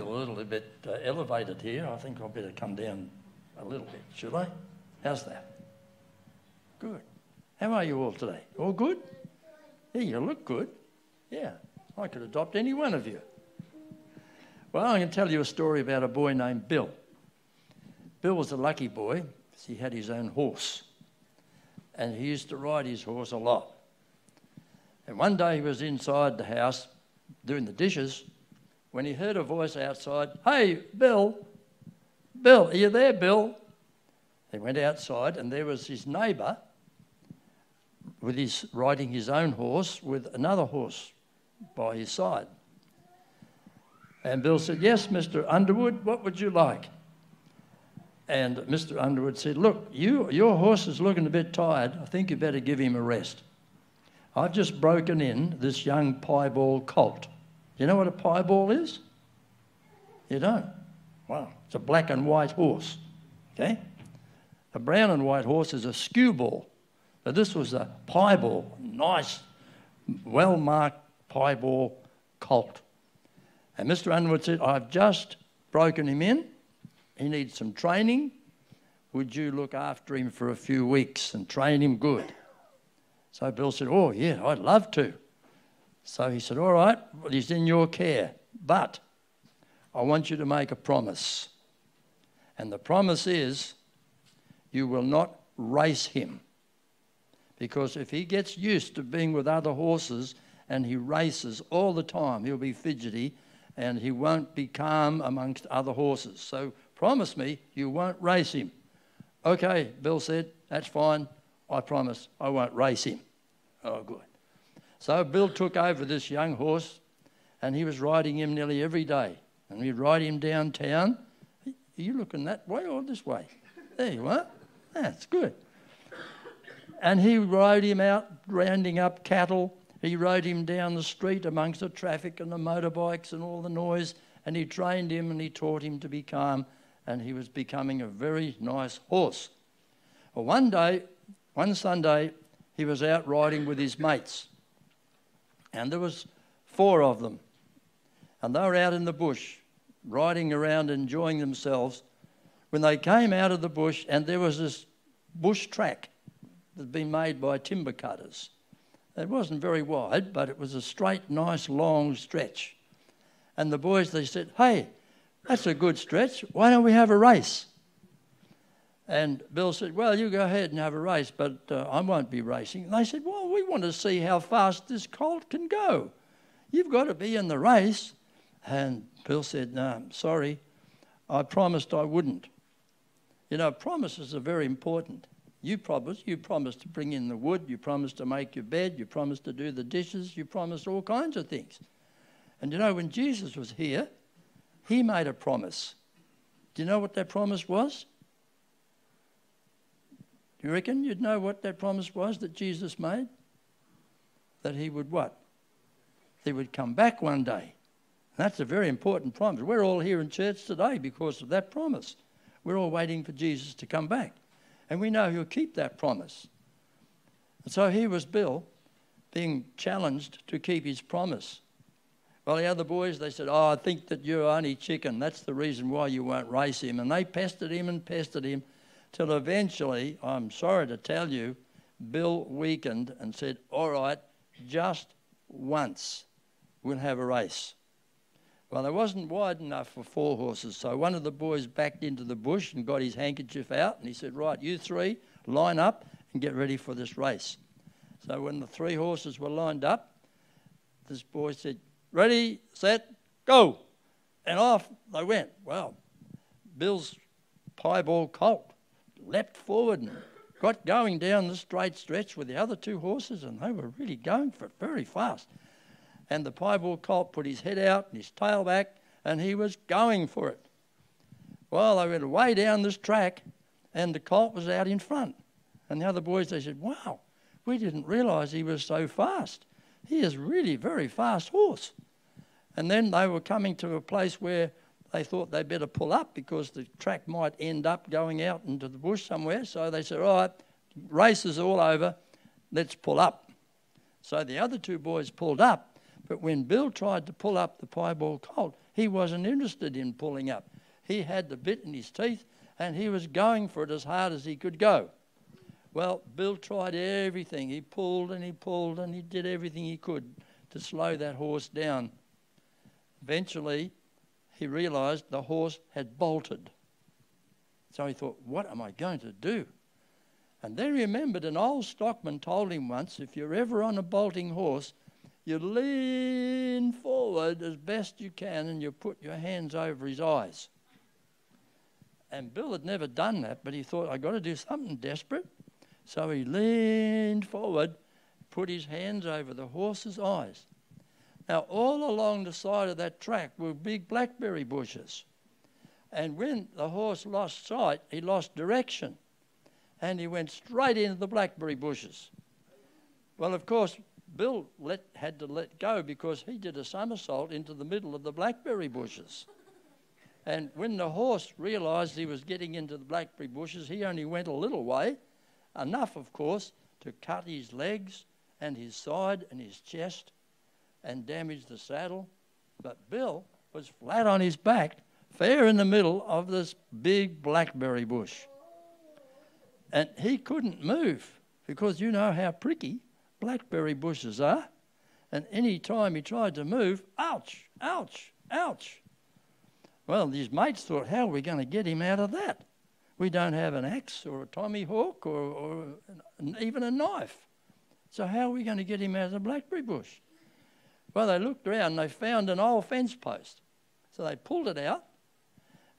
a little bit elevated here. I think I'll better come down a little bit, should I? How's that? Good. How are you all today? All good? Yeah, you look good. Yeah, I could adopt any one of you. Well, I'm going to tell you a story about a boy named Bill. Bill was a lucky boy because he had his own horse. And he used to ride his horse a lot. And one day he was inside the house doing the dishes when he heard a voice outside, "Hey, Bill, Bill, are you there, Bill?" He went outside and there was his neighbour riding his own horse with another horse by his side. And Bill said, "Yes, Mr. Underwood, what would you like?" And Mr. Underwood said, "Look, your horse is looking a bit tired. I think you better give him a rest. I've just broken in this young piebald colt." You know what a piebald is? You don't? Wow, it's a black and white horse, okay? A brown and white horse is a skewbald. But this was a piebald, nice, well-marked piebald colt. And Mr. Underwood said, "I've just broken him in. He needs some training. Would you look after him for a few weeks and train him good?" So Bill said, "Oh, yeah, I'd love to." So he said, "All right, well, he's in your care, but I want you to make a promise. And the promise is you will not race him. Because if he gets used to being with other horses and he races all the time, he'll be fidgety and he won't be calm amongst other horses. So promise me you won't race him." "Okay," Bill said, "that's fine. I promise I won't race him." Oh, good. So Bill took over this young horse and he was riding him nearly every day. And he'd ride him downtown. "Are you looking that way or this way?" "There you are. That's good." And he rode him out, rounding up cattle. He rode him down the street amongst the traffic and the motorbikes and all the noise. And he trained him and he taught him to be calm. And he was becoming a very nice horse. Well, one Sunday, he was out riding with his mates. And there was 4 of them. And they were out in the bush, riding around, enjoying themselves, when they came out of the bush and there was this bush track that had been made by timber cutters. It wasn't very wide, but it was a straight, nice, long stretch. And the boys, they said, "Hey, that's a good stretch. Why don't we have a race?" And Bill said, "Well, you go ahead and have a race, but I won't be racing." And they said, "Well, we want to see how fast this colt can go. You've got to be in the race." And Bill said, "No, I'm sorry. I promised I wouldn't." You know, promises are very important. You promised to bring in the wood, you promised to make your bed, you promised to do the dishes, you promised all kinds of things. And you know, when Jesus was here, he made a promise. Do you know what that promise was? Do you reckon you'd know what that promise was that Jesus made? That he would what? He would come back one day. And that's a very important promise. We're all here in church today because of that promise. We're all waiting for Jesus to come back. And we know he'll keep that promise. And so here was Bill being challenged to keep his promise. Well, the other boys, they said, "Oh, I think that you're only chicken. That's the reason why you won't race him." And they pestered him till eventually, I'm sorry to tell you, Bill weakened and said, "All right, just once we'll have a race." Well, it wasn't wide enough for 4 horses, so one of the boys backed into the bush and got his handkerchief out, and he said, "Right, you 3, line up and get ready for this race." So when the 3 horses were lined up, this boy said, "Ready, set, go!" And off they went. Well, Bill's piebald colt leapt forward and got going down the straight stretch with the other 2 horses, and they were really going for it very fast. And the piebald colt put his head out and his tail back, and he was going for it. Well, they went way down this track, and the colt was out in front. And the other boys, they said, "Wow, we didn't realise he was so fast. He is really a very fast horse." And then they were coming to a place where they thought they'd better pull up because the track might end up going out into the bush somewhere. So they said, "All right, race is all over, let's pull up." So the other 2 boys pulled up. But when Bill tried to pull up the piebald colt, He wasn't interested in pulling up. He had the bit in his teeth, and he was going for it as hard as he could go. Well, Bill tried everything. He pulled and he pulled and he did everything he could to slow that horse down. Eventually, he realised the horse had bolted. So he thought, what am I going to do? And then he remembered an old stockman told him once, if you're ever on a bolting horse, you lean forward as best you can and you put your hands over his eyes. And Bill had never done that, but he thought, I've got to do something desperate. So he leaned forward, put his hands over the horse's eyes. Now, all along the side of that track were big blackberry bushes. And when the horse lost sight, he lost direction. And he went straight into the blackberry bushes. Well, of course, Bill had to let go because he did a somersault into the middle of the blackberry bushes. And when the horse realised he was getting into the blackberry bushes, he only went a little way, enough, of course, to cut his legs and his side and his chest and damage the saddle. But Bill was flat on his back, fair in the middle of this big blackberry bush. And he couldn't move because you know how pricky blackberry bushes are. And any time he tried to move, ouch, ouch, ouch. Well, his mates thought, how are we going to get him out of that? We don't have an axe or a tomahawk or even a knife. So how are we going to get him out of the blackberry bush? Well, they looked around and they found an old fence post. So they pulled it out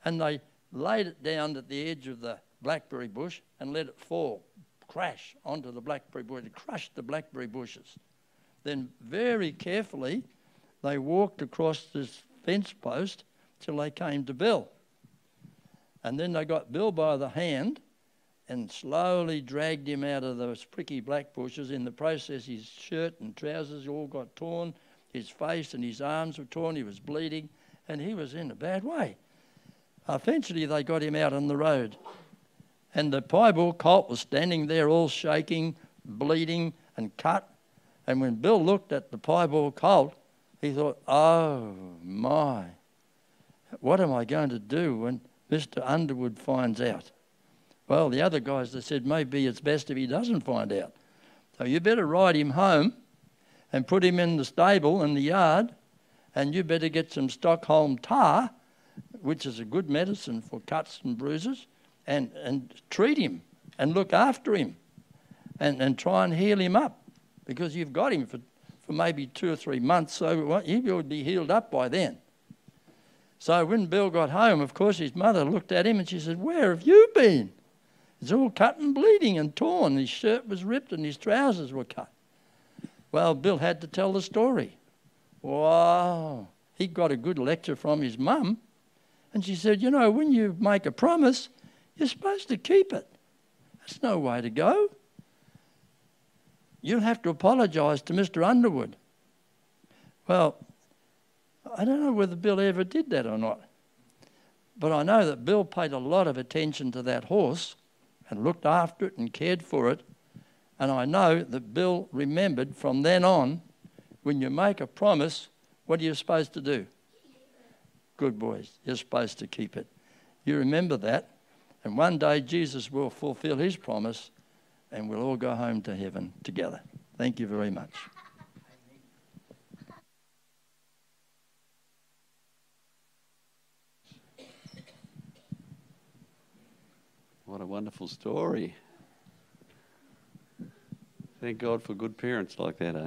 and they laid it down at the edge of the blackberry bush and let it fall, crash onto the blackberry bush. It crushed the blackberry bushes. Then very carefully they walked across this fence post till they came to Bill. And then they got Bill by the hand and slowly dragged him out of those pricky black bushes. In the process, his shirt and trousers all got torn. His face and his arms were torn. He was bleeding, and he was in a bad way. Eventually, they got him out on the road. And the piebald colt was standing there all shaking, bleeding and cut. And when Bill looked at the piebald colt, he thought, oh, my, what am I going to do when Mr. Underwood finds out? Well, the other guys, they said, maybe it's best if he doesn't find out. So you better ride him home and put him in the stable in the yard, and you better get some Stockholm tar, which is a good medicine for cuts and bruises, and treat him and look after him and try and heal him up, because you've got him for maybe 2 or 3 months, so he would be healed up by then. So when Bill got home, of course, his mother looked at him and she said, where have you been? It's all cut and bleeding and torn. His shirt was ripped and his trousers were cut. Well, Bill had to tell the story. Wow. He got a good lecture from his mum. And she said, you know, when you make a promise, you're supposed to keep it. That's no way to go. You'll have to apologise to Mr. Underwood. Well, I don't know whether Bill ever did that or not. But I know that Bill paid a lot of attention to that horse and looked after it and cared for it. And I know that Bill remembered from then on, when you make a promise, what are you supposed to do? Good boys, you're supposed to keep it. You remember that. And one day Jesus will fulfill his promise and we'll all go home to heaven together. Thank you very much. What a wonderful story. Thank God for good parents like that, eh?